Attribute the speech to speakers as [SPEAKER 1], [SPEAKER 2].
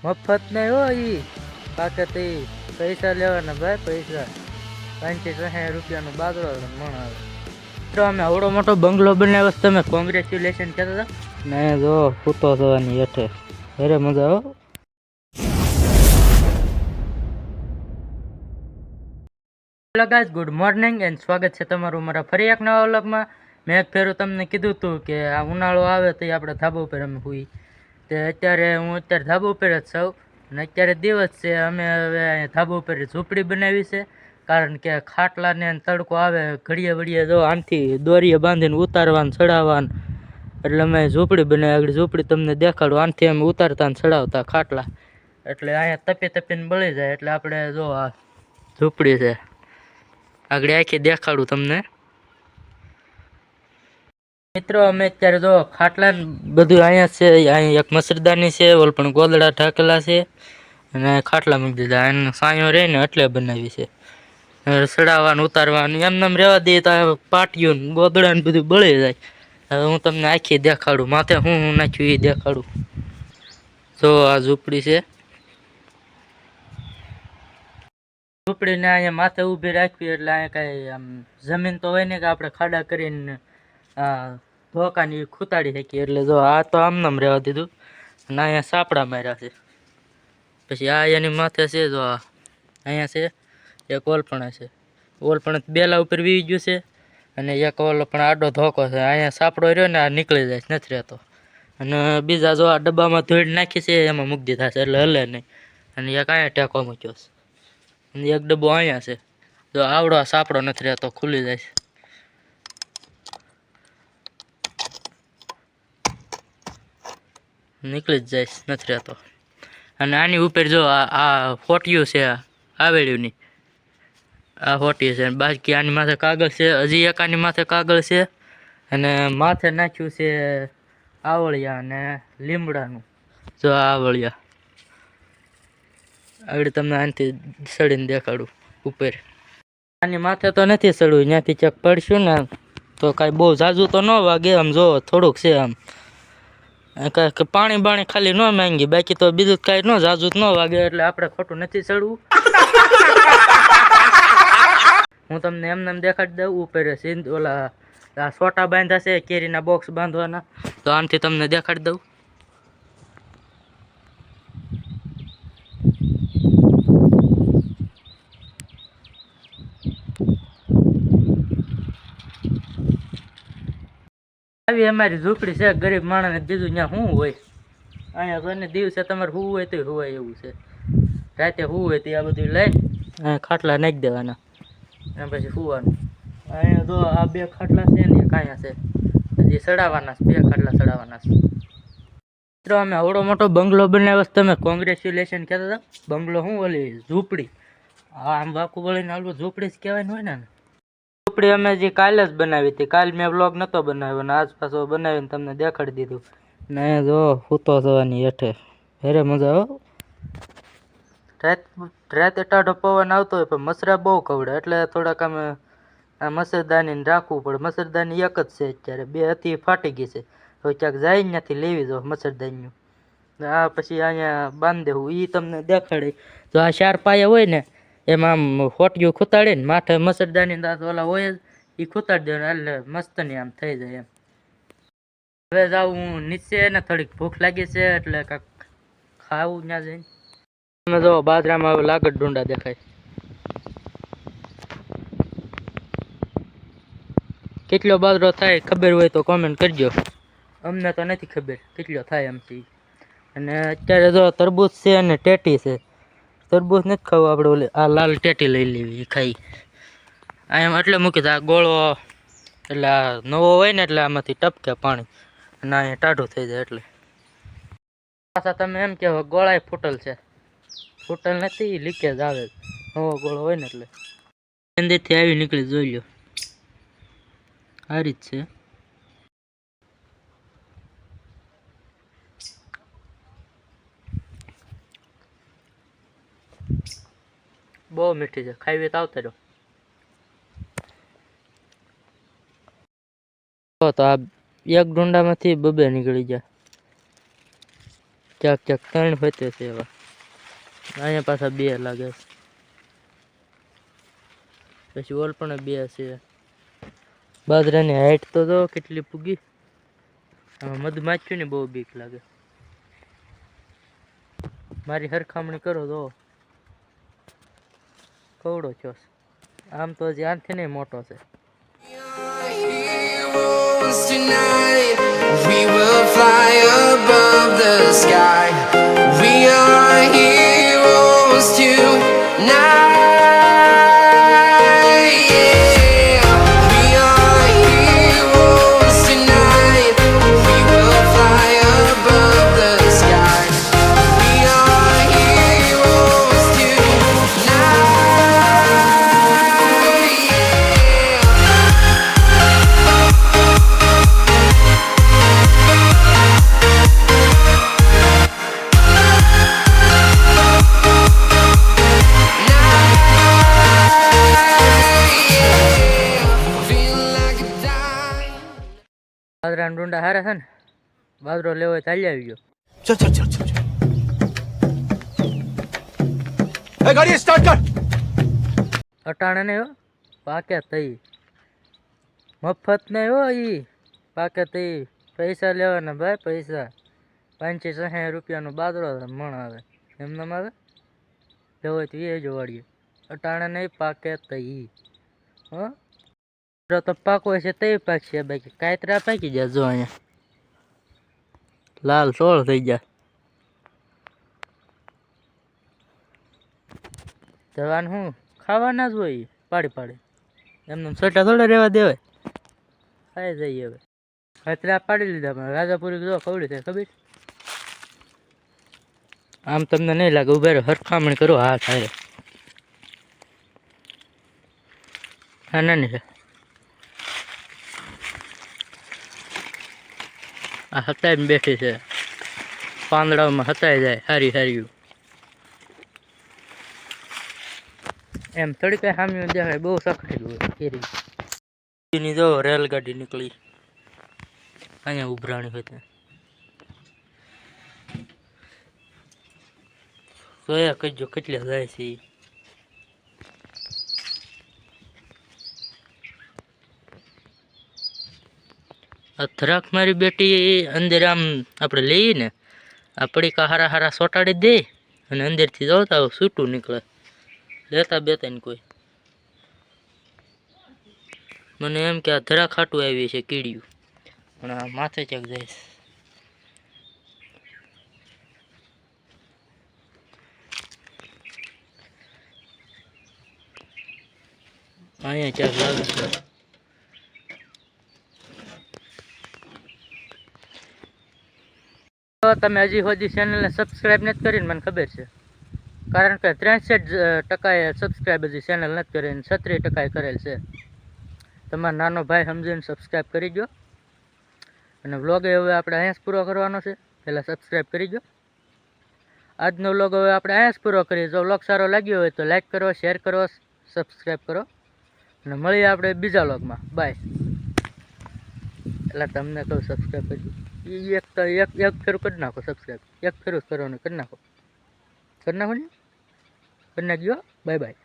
[SPEAKER 1] મફત નહીં હો ઈ બાકી તો ઈ પૈસા લેવાના ભાઈ, પૈસા 65-60 રૂપિયાનો બાગડો મણ આવે. તો અમે આવડો મોટો બંગલો બનાવ્યો, તમે કોંગ્રેચ્યુલેશન કહેતા હતા ને. જો સૂતો થવાની હેઠે અરે મજા આવો. Hello guys, good morning and સ્વાગત છે તમારું મારા ફરી એક નવા વ્લોગમાં. મેં એક ફેરું તમને કીધું હતું કે આ ઉનાળો આવે તો આપણે ધાબા ઉપર અમે હોઈ. તે અત્યારે હું ધાબા ઉપર જ છું અને અત્યારે દિવસ છે. અમે હવે ધાબા ઉપર ઝૂંપડી બનાવી છે, કારણ કે ખાટલાને તડકો આવે ઘડીએ વળીએ જો આનથી દોરીએ બાંધીને ઉતારવાનું ચડાવવાનું, એટલે અમે ઝૂંપડી બનાવી. આગળ ઝૂંપડી તમને દેખાડું. આનથી અમે ઉતારતા ને ચડાવતા ખાટલા, એટલે અહીંયા તપીને બળી જાય. એટલે આપણે જો આ ઝૂંપડી છે, આગળ આખી દેખાડું તમને. મિત્રો અમે અત્યારે જો ખાટલા બધું અહીંયા છે. અહીંયા એક મસરદાની છે, ઓલ પણ ગોદડા ઢાકેલા છે અને ખાટલા મૂકી દીધા. એને સાયો રહે ને એટલે બનાવી છે. સડાવવાનું ઉતારવાનું એમને રહેવા દઈએ તો પાટિયું ગોદડા ને બધું બળી જાય. હવે હું તમને આખી દેખાડું, માથે હું નાખ્યું એ દેખાડું. જો આ ઝૂંપડી છે. ઝૂંપડીને અહીંયા માથે ઊભી રાખવી એટલે અહીંયા કાંઈ આમ જમીન તો હોય ને કે આપણે ખાડા કરીને ધોકાની ખૂતાડી શકીએ. એટલે જો આ તો આમનામ રહેવા દીધું અને અહીંયા સાપડા માર્યા છે. પછી આ એની માથે છે, જો આ અહીંયા છે એક ઓલપણા છે. ઓલપણ બેલા ઉપર વી ગયું છે અને એક ઓલો પણ આડો ધોકો છે. અહીંયા સાપડો રહ્યો ને આ નીકળી જાય નથી રહેતો. અને બીજા જો આ ડબ્બામાં ધોઈ નાખી છે એમાં મૂકી દીધા છે એટલે હલે નહીં. અને એક અહીંયા ટેકો મૂક્યો છે અને એક ડબ્બો અહીંયા છે. જો આવડો સાપડો નથી રહેતો, ખુલી જાય છે. નીકળી જ જાય નથી રહેતો. અને આની ઉપર જો આ ફોટિયું છે આવેડ્યુંની, આ ફોટી છે. બાકી આની માથે કાગળ છે, હજી એક આની માથે કાગળ છે અને માથે નાખ્યું છે આવળિયા અને લીમડાનું. જો આ આવળિયા આગળ તમને આનાથી સડીને દેખાડું ઉપર. આની માથે તો નથી સડવું, ત્યાંથી ચેક પડશું ને તો કાંઈ બહુ ઝાઝું તો ન વાગે. આમ જો થોડુંક છે, આમ કાંઈ પાણી બાણી ખાલી ન માંગી, બાકી તો બીજું કાંઈ ન ઝાઝું ન વાગે. એટલે આપણે ખોટું નથી ચડવું. હું તમને એમને દેખાડી દઉં. ઉપર ઓલા આ સોટા બાંધ્યા છે કેરીના બોક્સ બાંધવાના, તો આનાથી તમને દેખાડી દઉં. આવી અમારી ઝૂંપડી છે. ગરીબ માણસને બીજું ત્યાં શું હોય. અહીંયા ઘરને દિવસે તમારે શું હોય તો હોય એવું છે. રાતે શું હોય તો આ બધું લઈને અહીંયા ખાટલા નાખી દેવાના અને પછી સુવાનું. અહીંયા જો આ બે ખાટલા છે ને કાંયા છે, હજી ચડાવવાના છે. બે ખાટલા ચડાવવાના છે. મિત્રો અમે આવડો મોટો બંગલો બનાવ્યો. તમે કોંગ્રેચ્યુલેશન કહેતા હતા. બંગલો શું ઓલી ઝૂંપડી, હા આમ વાકું વળીને આવડું ઝૂંપડી જ કહેવાય હોય ને. ઝૂંપડી અમે જે કાલે જ બનાવી હતી. કાલ મેં વ્લોગ નહોતો બનાવ્યો ને આજ પાછો બનાવીને તમને દેખાડી દીધું. ને જો સૂતો થવાની હેઠે અરે મજા આવો. રાતે ટાઢો પવન આવતો હોય પણ મચ્છરા બહુ કવડે, એટલે થોડાક અમે આ મચ્છરદાની રાખવું પડે. મચ્છરદાની એક જ છે અત્યારે, બે હતી ફાટી ગઈ છે. હવે ક્યાંક જાય ત્યાંથી લેવી જાઓ મચ્છરદાનીનું. આ પછી અહીંયા બાંધી દેવું એ તમને દેખાડી. જો આ 4 પાયા હોય ને એમાં આમ ફોટિયું ખૂતાડીને માથે મચ્છરદાની દાંત ઓલા હોય જ એ ખૂતાડી દેવાનું, એટલે મસ્ત ની આમ થઈ જાય એમ. હવે જાઉં હું નીચે ને, થોડીક ભૂખ લાગી છે એટલે કાંઈક ખાવું ત્યાં જઈને. તમે જો બાજરામાં હવે લાકડ ડુંડા દેખાય. કેટલો બાજરો થાય ખબર હોય તો કોમેન્ટ કરજો. અમને તો નથી ખબર કેટલો થાય એમ છે. અને અત્યારે જો તરબૂચ છે અને ટેટી છે. તરબૂચ નથી ખાવું આપણે, ઓલી આ લાલ ટેટી લઈ લેવી ખાઈ. અહીંયા એટલે મૂકી દે. આ ગોળો એટલે આ નવો હોય ને એટલે આમાંથી ટપકે પાણી અને અહીંયા ટાઢું થઈ જાય. એટલે પાછા તમે એમ કહેવો ગોળાય ફૂટલ છે. ફૂટલ નથી, લીકેજ આવે. નવો ગોળો હોય ને એટલે અંદરથી આવી નીકળી. જોઈ લો આ રીત છે. બહુ મીઠી છે, ખાવી તો આવતા રહો. તો આ એક ડુંડામાંથી બબે નીકળી જાય. ક્યાંક ક્યાંક 3 હોતે છે એવા. અહીંયા પાછા 2 લાગે છે. પછી ઓલ પણ 2 છે. બાજરાની હાઈટ તો જો કેટલી પૂગી. આમાં મધમાખ્યું ને બહુ બીક લાગે. મારી હરખામણી કરો તો કવડો છો. આમ તો હજી આનથી નહીં મોટો છે.
[SPEAKER 2] Tonight we will fly above the sky. We are heroes tonight. Yeah, we are heroes tonight. We will fly above the sky. We are heroes tonight.
[SPEAKER 1] બાજરાના ડુંડા હારા છે ને. બાજરો લેવો હોય તો હાલી આવી ગયો.
[SPEAKER 3] चल चल चल चल ए गाड़ी स्टार्ट कर
[SPEAKER 1] અટાણે નહીં હો, પાકે તઈ. મફત નહીં હો ઈ, પાકે તઈ. પૈસા લેવાના ભાઈ, પૈસા. 560 રૂપિયાનો બાજરો મણ આવે. એમનેમ આવે. લેવો હોય તો એ જોવાડીએ. અટાણે નહીં, પાકે તઈ. હો તો પાકો છે તઈ પાકશે. બાકી કાયતરા પાકી જાય. જો અહીંયા લાલ સોળ થઈ ગયા. જવાનું શું ખાવાના જ હોય પાડી પાડી. એમને છોટા થોડા રહેવા દેવાય. ખાઈ જઈએ હવે. કાતરા પાડી લીધા પણ રાજાપુરી જો કવડી થાય ખબર. આમ તમને નહીં લાગે. ઉભા રહો, હરખામણી કરો. હા થાય. હા નાની છે. આ હતાઈ બેઠી છે. પાંદડામાં હતાઈ જાય. હારી હારી એમ થોડી કઈ સામે દેખાય. બહુ સખડેલું હોય કેરી. જો રેલગાડી નીકળી. અહીંયા ઉભરાણી હોય ત્યાં. જોયા કહેજો કેટલા જાય છે. અથરાક મારી બેટી અંદર આમ આપણે લઈએ ને, આ પડીકા હારા હારા સોટાડી દે અને અંદરથી જોતા છૂટું નીકળે. લેતા બેતા ને કોઈ. મને એમ કે આ ધરા ખાટું આવી છે કીડિયું, પણ આ માથે ચેક જાય છે. અહીંયા ચેક લાગે છે. તો તમે હજી સુધી ચેનલને સબસ્ક્રાઈબ નથી કરીને મને ખબર છે. કારણ કે 63% સબસ્ક્રાઈબ હજી ચેનલ નથી કરીને 36% કરેલ છે. તમારો નાનો ભાઈ સમજીને સબસ્ક્રાઈબ કરી દો. અને વ્લોગ હવે આપણે અહીંયા જ પૂરો કરવાનો છે. પહેલાં સબસ્ક્રાઈબ કરી દો. આજનો વ્લોગ હવે આપણે અહીંયા જ પૂરો કરીએ. જો વ્લોગ સારો લાગ્યો હોય તો લાઈક કરો, શેર કરો, સબસ્ક્રાઈબ કરો. અને મળીએ આપણે બીજા વ્લોગમાં. બાય. એટલે તમને કહું સબસ્ક્રાઈબ કરજો. એક ફેરું કરી નાખો સબસ્ક્રાઈબ. એક ફેરું કરવાનું કરી નાખો. કરી નાખો ને. કરી નાખજો. Bye bye.